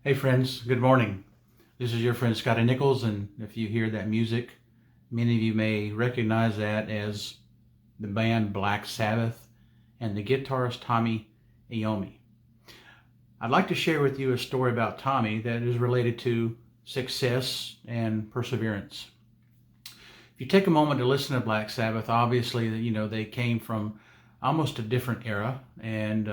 Hey friends, good morning. This is your friend Scotty Nichols, and if you hear that music, many of you may recognize that as the band Black Sabbath and the guitarist Tommy Iommi. I'd like to share with you a story about Tommy that is related to success and perseverance. If you take a moment to listen to Black Sabbath, obviously, they came from almost a different era, and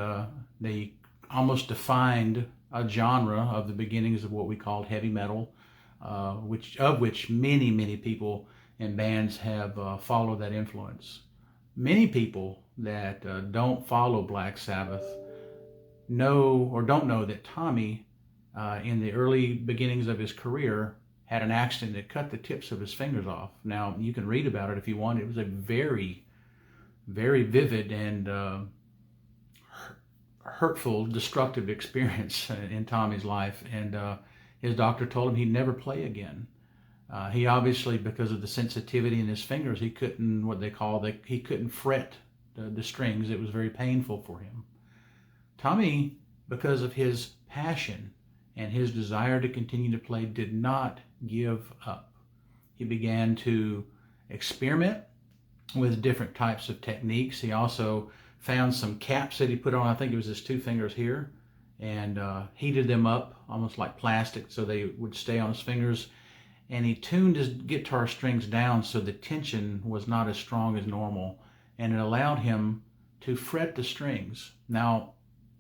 they almost defined a genre of the beginnings of what we called heavy metal, which many people and bands have followed that influence. Many people that don't follow Black Sabbath know or don't know that Tommy, in the early beginnings of his career, had an accident that cut the tips of his fingers off. Now, you can read about it if you want. It was a very vivid and hurtful, destructive experience in Tommy's life, and his doctor told him he'd never play again. He obviously, because of the sensitivity in his fingers, he couldn't fret the strings. It was very painful for him. Tommy, because of his passion and his desire to continue to play, did not give up. He began to experiment with different types of techniques. He also found some caps that he put on, I think it was his two fingers here, and heated them up almost like plastic so they would stay on his fingers. And he tuned his guitar strings down so the tension was not as strong as normal, and it allowed him to fret the strings. Now,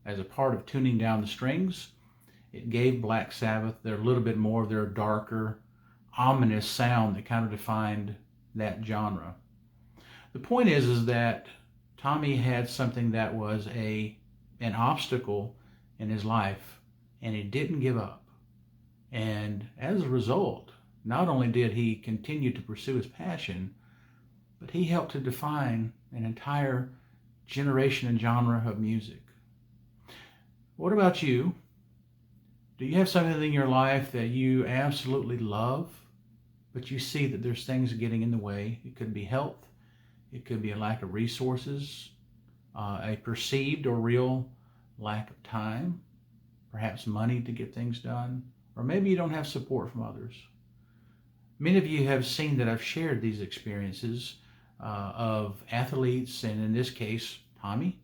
as a part of tuning down the strings, it gave Black Sabbath a little bit more of their darker, ominous sound that kind of defined that genre. The point is that Tommy had something that was an obstacle in his life, and he didn't give up. And as a result, not only did he continue to pursue his passion, but he helped to define an entire generation and genre of music. What about you? Do you have something in your life that you absolutely love, but you see that there's things getting in the way? It could be health. It could be a lack of resources, a perceived or real lack of time, perhaps money to get things done, or maybe you don't have support from others. Many of you have seen that I've shared these experiences of athletes, and in this case, Tommy,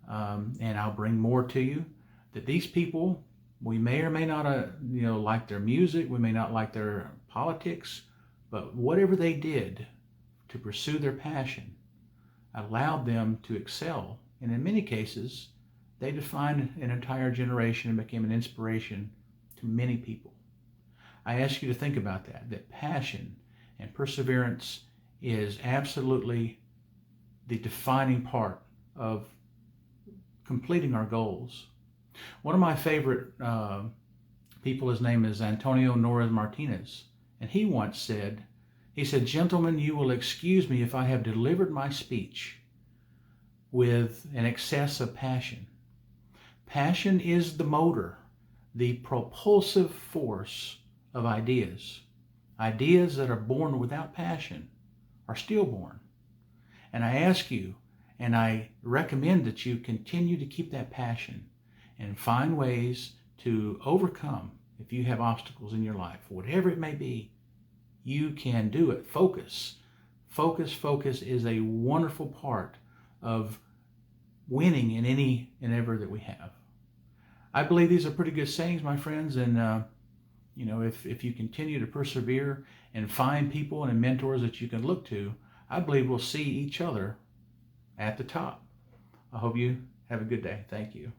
and I'll bring more to you, that these people, we may or may not like their music, we may not like their politics, but whatever they did to pursue their passion allowed them to excel. And in many cases, they defined an entire generation and became an inspiration to many people. I ask you to think about that passion and perseverance is absolutely the defining part of completing our goals. One of my favorite people, his name is Antonio Martinez, and he once said, "Gentlemen, you will excuse me if I have delivered my speech with an excess of passion. Passion is the motor, the propulsive force of ideas. Ideas that are born without passion are stillborn. And I ask you, and I recommend that you continue to keep that passion and find ways to overcome if you have obstacles in your life, whatever it may be. You can do it. Focus. Focus is a wonderful part of winning in any endeavor that we have." I believe these are pretty good sayings, my friends, and if you continue to persevere and find people and mentors that you can look to, I believe we'll see each other at the top. I hope you have a good day. Thank you.